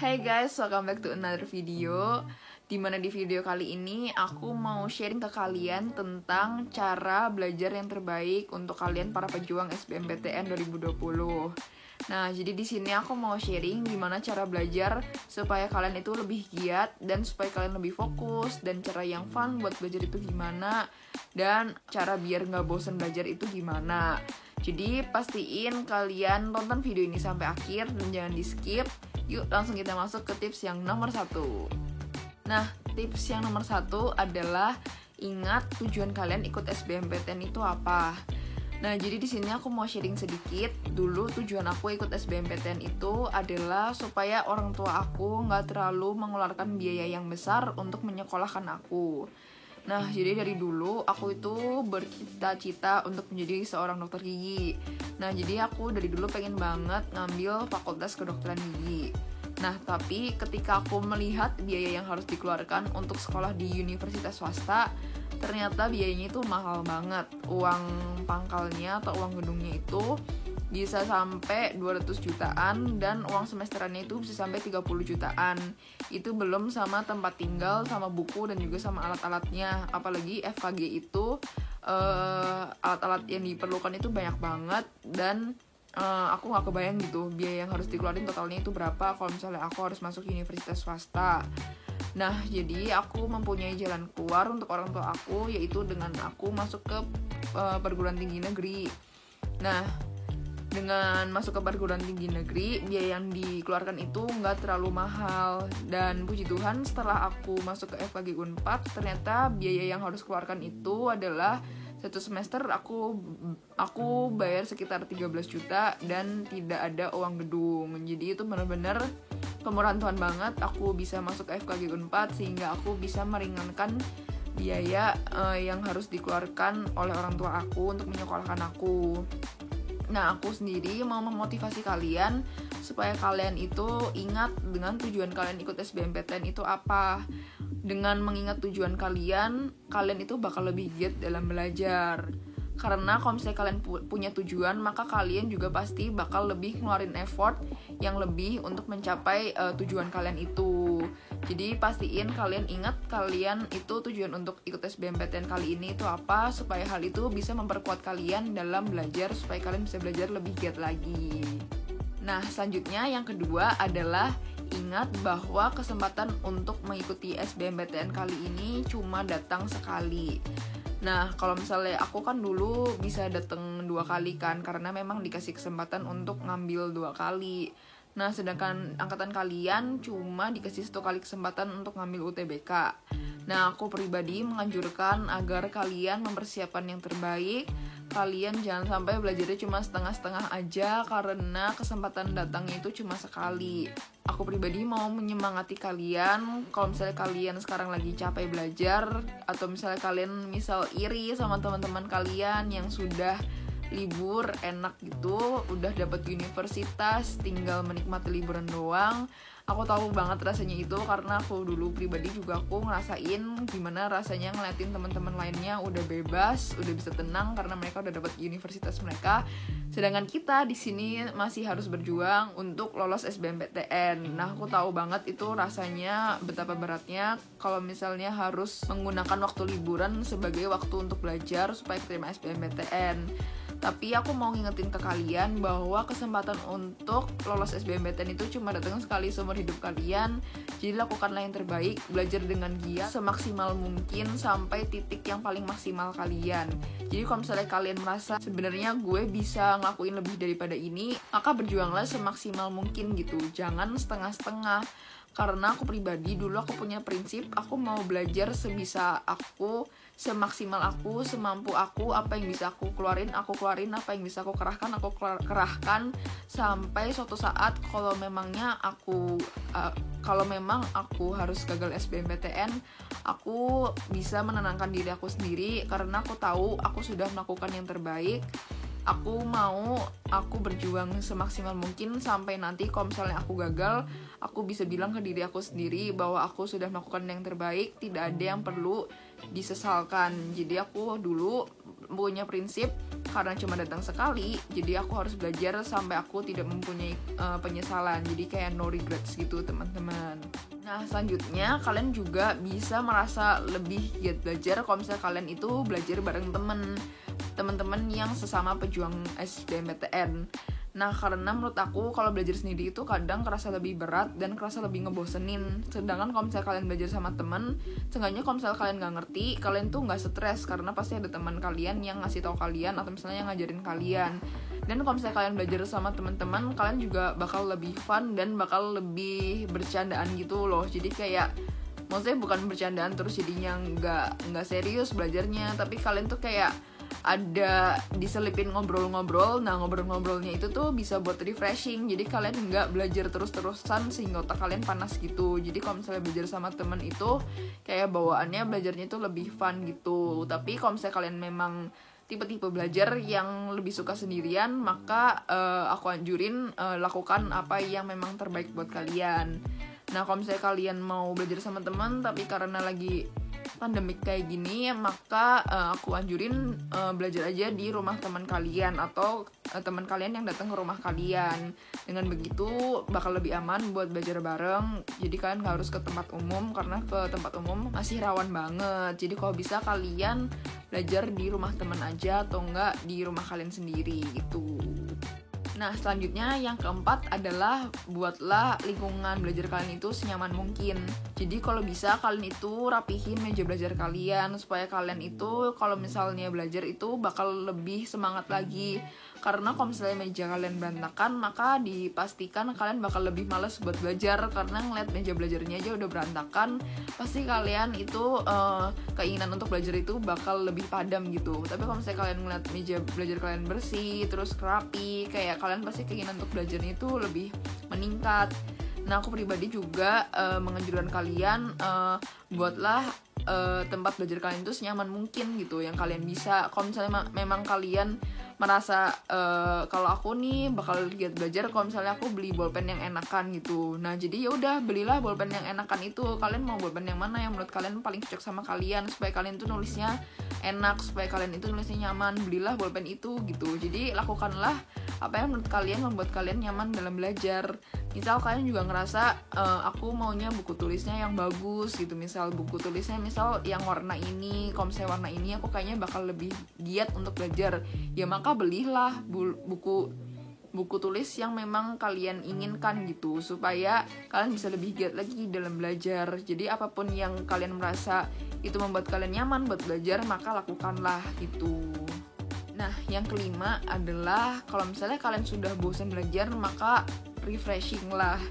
Hai guys, welcome back to another video. Dimana di video kali ini aku mau sharing ke kalian tentang cara belajar yang terbaik untuk kalian para pejuang SBMPTN 2020. Nah, jadi di sini aku mau sharing gimana cara belajar supaya kalian itu lebih giat dan supaya kalian lebih fokus, dan cara yang fun buat belajar itu gimana, dan cara biar nggak bosan belajar itu gimana. Jadi pastiin kalian tonton video ini sampai akhir dan jangan di skip. Yuk langsung kita masuk ke tips yang nomor 1. Nah, tips yang nomor 1 adalah ingat tujuan kalian ikut SBMPTN itu apa. Nah, jadi di sini aku mau sharing sedikit. Dulu tujuan aku ikut SBMPTN itu adalah supaya orang tua aku nggak terlalu mengeluarkan biaya yang besar untuk menyekolahkan aku. Nah, jadi dari dulu aku itu bercita-cita untuk menjadi seorang dokter gigi. Nah, jadi aku dari dulu pengen banget ngambil fakultas kedokteran gigi. Nah, tapi ketika aku melihat biaya yang harus dikeluarkan untuk sekolah di universitas swasta, ternyata biayanya itu mahal banget. Uang pangkalnya atau uang gedungnya itu bisa sampai 200 jutaan dan uang semesterannya itu bisa sampai 30 jutaan. Itu belum sama tempat tinggal, sama buku, dan juga sama alat-alatnya. Apalagi FKG itu alat-alat yang diperlukan itu banyak banget, dan aku gak kebayang gitu biaya yang harus dikeluarin totalnya itu berapa kalau misalnya aku harus masuk universitas swasta. Nah, jadi aku mempunyai jalan keluar untuk orang tua aku, yaitu dengan aku masuk ke perguruan tinggi negeri. Nah, dengan masuk ke perguruan tinggi negeri, biaya yang dikeluarkan itu nggak terlalu mahal. Dan puji Tuhan, setelah aku masuk ke FKG Unpad, ternyata biaya yang harus keluarkan itu adalah satu semester aku bayar sekitar 13 juta dan tidak ada uang gedung. Jadi itu benar-benar kemurahan Tuhan banget. Aku bisa masuk ke FKG Unpad sehingga aku bisa meringankan biaya yang harus dikeluarkan oleh orang tua aku untuk menyekolahkan aku. Nah, aku sendiri mau memotivasi kalian supaya kalian itu ingat dengan tujuan kalian ikut SBMPTN itu apa. Dengan mengingat tujuan kalian itu bakal lebih giat dalam belajar. Karena kalau misalnya kalian punya tujuan, maka kalian juga pasti bakal lebih ngeluarin effort yang lebih untuk mencapai tujuan kalian itu. Jadi pastiin kalian ingat kalian itu tujuan untuk ikut SBMPTN kali ini itu apa, supaya hal itu bisa memperkuat kalian dalam belajar, supaya kalian bisa belajar lebih giat lagi. Nah, selanjutnya yang kedua adalah ingat bahwa kesempatan untuk mengikuti SBMPTN kali ini cuma datang sekali. Nah, kalau misalnya aku kan dulu bisa datang 2 kali kan, karena memang dikasih kesempatan untuk ngambil 2 kali. Nah, sedangkan angkatan kalian cuma dikasih 1 kali kesempatan untuk ngambil UTBK. Nah, aku pribadi menganjurkan agar kalian mempersiapkan yang terbaik. Kalian jangan sampai belajarnya cuma setengah-setengah aja, karena kesempatan datangnya itu cuma sekali. Aku pribadi mau menyemangati kalian. Kalau misalnya kalian sekarang lagi capek belajar, atau misalnya kalian iri sama teman-teman kalian yang sudah libur enak gitu, udah dapat universitas, tinggal menikmati liburan doang. Aku tahu banget rasanya itu, karena aku dulu pribadi juga aku ngerasain gimana rasanya ngeliatin teman-teman lainnya udah bebas, udah bisa tenang karena mereka udah dapat universitas mereka. Sedangkan kita di sini masih harus berjuang untuk lolos SBMPTN. Nah, aku tahu banget itu rasanya betapa beratnya kalau misalnya harus menggunakan waktu liburan sebagai waktu untuk belajar supaya terima SBMPTN. Tapi aku mau ngingetin ke kalian bahwa kesempatan untuk lolos SBMPTN itu cuma datang sekali seumur hidup kalian. Jadi lakukanlah yang terbaik, belajar dengan giat semaksimal mungkin sampai titik yang paling maksimal kalian. Jadi kalau misalnya kalian merasa sebenarnya gue bisa ngelakuin lebih daripada ini, maka berjuanglah semaksimal mungkin gitu. Jangan setengah-setengah. Karena aku pribadi dulu aku punya prinsip, aku mau belajar sebisa aku, semaksimal aku, semampu aku. Apa yang bisa aku keluarin, apa yang bisa aku kerahkan, sampai suatu saat kalau memang aku harus gagal SBMPTN, aku bisa menenangkan diri aku sendiri, karena aku tahu aku sudah melakukan yang terbaik. Aku berjuang semaksimal mungkin sampai nanti kalau misalnya aku gagal, aku bisa bilang ke diri aku sendiri bahwa aku sudah melakukan yang terbaik, tidak ada yang perlu disesalkan. Jadi aku dulu punya prinsip karena cuma datang sekali, jadi aku harus belajar sampai aku tidak mempunyai penyesalan. Jadi kayak no regrets gitu teman-teman. Nah selanjutnya kalian juga bisa merasa lebih giat belajar kalau misalnya kalian itu belajar bareng teman-teman yang sesama pejuang SBMPTN. Nah karena menurut aku kalau belajar sendiri itu kadang kerasa lebih berat dan kerasa lebih ngebosenin. Sedangkan kalau misalnya kalian belajar sama temen, seenggaknya kalau misalnya kalian gak ngerti, kalian tuh gak stres karena pasti ada teman kalian yang ngasih tahu kalian atau misalnya yang ngajarin kalian. Dan kalau misalnya kalian belajar sama teman-teman, kalian juga bakal lebih fun dan bakal lebih bercandaan gitu loh. Jadi kayak maksudnya bukan bercandaan terus jadinya nggak serius belajarnya, tapi kalian tuh kayak ada diselipin ngobrol-ngobrol. Nah ngobrol-ngobrolnya itu tuh bisa buat refreshing, jadi kalian nggak belajar terus-terusan sehingga otak kalian panas gitu. Jadi kalau misalnya belajar sama temen itu kayak bawaannya belajarnya itu lebih fun gitu. Tapi kalau misalnya kalian memang tipe-tipe belajar yang lebih suka sendirian, maka aku anjurin lakukan apa yang memang terbaik buat kalian. Nah kalau misalnya kalian mau belajar sama teman tapi karena lagi pandemik kayak gini, maka aku anjurin belajar aja di rumah teman kalian atau teman kalian yang datang ke rumah kalian. Dengan begitu bakal lebih aman buat belajar bareng. Jadi kalian gak harus ke tempat umum, karena ke tempat umum masih rawan banget. Jadi kalau bisa kalian belajar di rumah teman aja atau enggak di rumah kalian sendiri gitu. Nah selanjutnya yang keempat adalah buatlah lingkungan belajar kalian itu senyaman mungkin. Jadi kalau bisa kalian itu rapihin meja belajar kalian supaya kalian itu kalau misalnya belajar itu bakal lebih semangat lagi. Karena kalau misalnya meja kalian berantakan, maka dipastikan kalian bakal lebih malas buat belajar. Karena ngeliat meja belajarnya aja udah berantakan, pasti kalian itu keinginan untuk belajar itu bakal lebih padam gitu. Tapi kalau misalnya kalian ngeliat meja belajar kalian bersih, terus rapi, kayak kalian pasti keinginan untuk belajarnya itu lebih meningkat. Nah aku pribadi juga menganjurkan kalian buatlah tempat belajar kalian itu senyaman mungkin gitu yang kalian bisa. Kalau misalnya memang kalian merasa kalau aku nih bakal giat belajar kalau misalnya aku beli bolpen yang enakan gitu. Nah jadi ya udah belilah bolpen yang enakan itu. Kalian mau bolpen yang mana yang menurut kalian paling cocok sama kalian supaya kalian tuh nulisnya enak, supaya kalian itu nulisnya nyaman. Belilah bolpen itu gitu. Jadi lakukanlah apa yang menurut kalian membuat kalian nyaman dalam belajar. Misal kalian juga ngerasa aku maunya buku tulisnya yang bagus gitu. Misal buku tulisnya misal yang warna ini, kalau misalnya warna ini aku kayaknya bakal lebih giat untuk belajar. Ya maka belilah buku tulis yang memang kalian inginkan gitu, supaya kalian bisa lebih giat lagi dalam belajar. Jadi apapun yang kalian merasa itu membuat kalian nyaman buat belajar, maka lakukanlah gitu. Nah yang kelima adalah kalau misalnya kalian sudah bosan belajar, maka refreshing lah.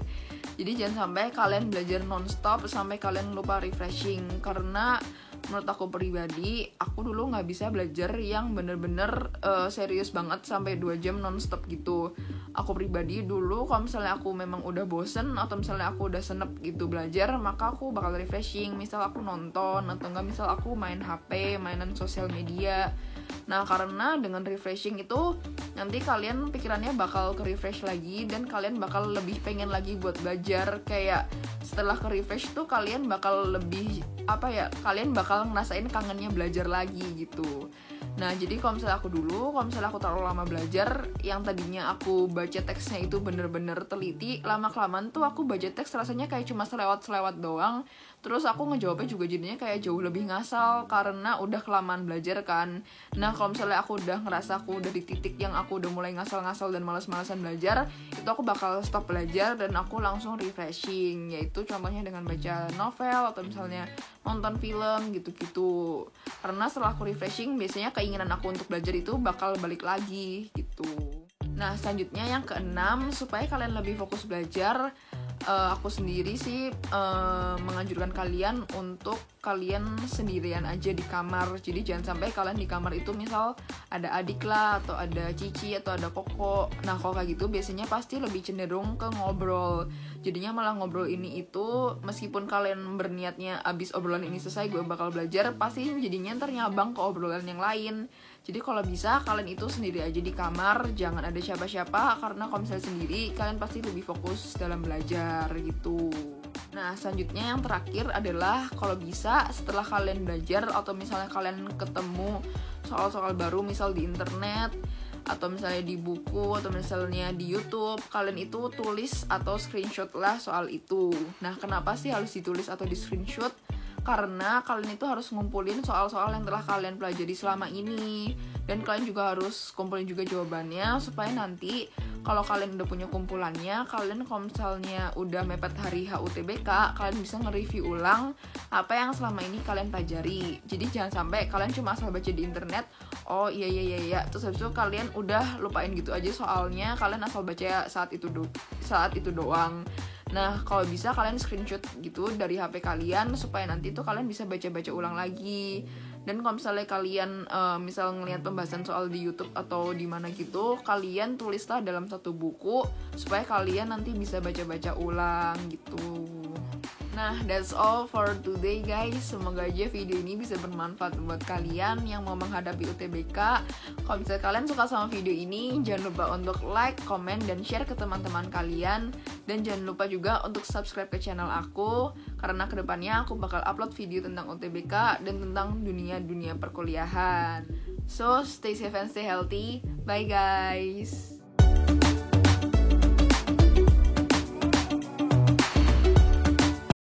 Jadi jangan sampai kalian belajar non-stop sampai kalian lupa refreshing. Karena menurut aku pribadi, aku dulu gak bisa belajar yang bener-bener serius banget sampai 2 jam non-stop gitu. Aku pribadi dulu kalau misalnya aku memang udah bosen atau misalnya aku udah senep gitu belajar, maka aku bakal refreshing. Misal aku nonton atau enggak misal aku main HP, mainan sosial media. Nah karena dengan refreshing itu nanti kalian pikirannya bakal ke-refresh lagi dan kalian bakal lebih pengen lagi buat belajar. Kayak setelah ke-refresh tuh kalian bakal lebih kalian bakal ngerasain kangennya belajar lagi gitu. Nah jadi kalau misalnya aku terlalu lama belajar, yang tadinya aku baca teksnya itu bener-bener teliti, lama-kelamaan tuh aku baca teks rasanya kayak cuma selewat-selewat doang. Terus aku ngejawabnya juga jadinya kayak jauh lebih ngasal karena udah kelamaan belajar kan. Nah kalau misalnya aku udah ngerasa aku udah di titik yang aku udah mulai ngasal-ngasal dan malas-malasan belajar, itu aku bakal stop belajar dan aku langsung refreshing. Yaitu contohnya dengan baca novel atau misalnya nonton film gitu-gitu. Karena setelah aku refreshing, biasanya keinginan aku untuk belajar itu bakal balik lagi gitu. Nah selanjutnya yang keenam, supaya kalian lebih fokus belajar, aku sendiri sih menganjurkan kalian untuk kalian sendirian aja di kamar. Jadi jangan sampai kalian di kamar itu misal ada adik lah atau ada cici atau ada koko. Nah kalau kayak gitu biasanya pasti lebih cenderung ke ngobrol. Jadinya malah ngobrol ini itu meskipun kalian berniatnya abis obrolan ini selesai gue bakal belajar, pasti jadinya ntar nyabang ke obrolan yang lain. Jadi kalau bisa kalian itu sendiri aja di kamar, jangan ada siapa-siapa, karena kalau misalnya sendiri kalian pasti lebih fokus dalam belajar gitu. Nah, selanjutnya yang terakhir adalah kalau bisa setelah kalian belajar atau misalnya kalian ketemu soal-soal baru misal di internet atau misalnya di buku atau misalnya di YouTube, kalian itu tulis atau screenshot lah soal itu. Nah, kenapa sih harus ditulis atau di screenshot? Karena kalian itu harus ngumpulin soal-soal yang telah kalian pelajari selama ini, dan kalian juga harus kumpulin juga jawabannya supaya nanti kalau kalian udah punya kumpulannya, kalian kalau misalnya udah mepet hari HUTBK, kalian bisa nge-review ulang apa yang selama ini kalian pelajari. Jadi jangan sampai kalian cuma asal baca di internet, oh iya, terus habis itu kalian udah lupain gitu aja soalnya, kalian asal baca saat itu doang. Nah, kalau bisa kalian screenshot gitu dari HP kalian supaya nanti tuh kalian bisa baca-baca ulang lagi. Dan kalau misalnya kalian misal ngelihat pembahasan soal di YouTube atau di mana gitu, kalian tulislah dalam satu buku supaya kalian nanti bisa baca-baca ulang gitu. Nah, that's all for today guys. Semoga aja video ini bisa bermanfaat buat kalian yang mau menghadapi UTBK. Kalau misalnya kalian suka sama video ini, jangan lupa untuk like, comment, dan share ke teman-teman kalian. Dan jangan lupa juga untuk subscribe ke channel aku, karena kedepannya aku bakal upload video tentang UTBK dan tentang dunia perkuliahan. So, stay safe and stay healthy. Bye guys.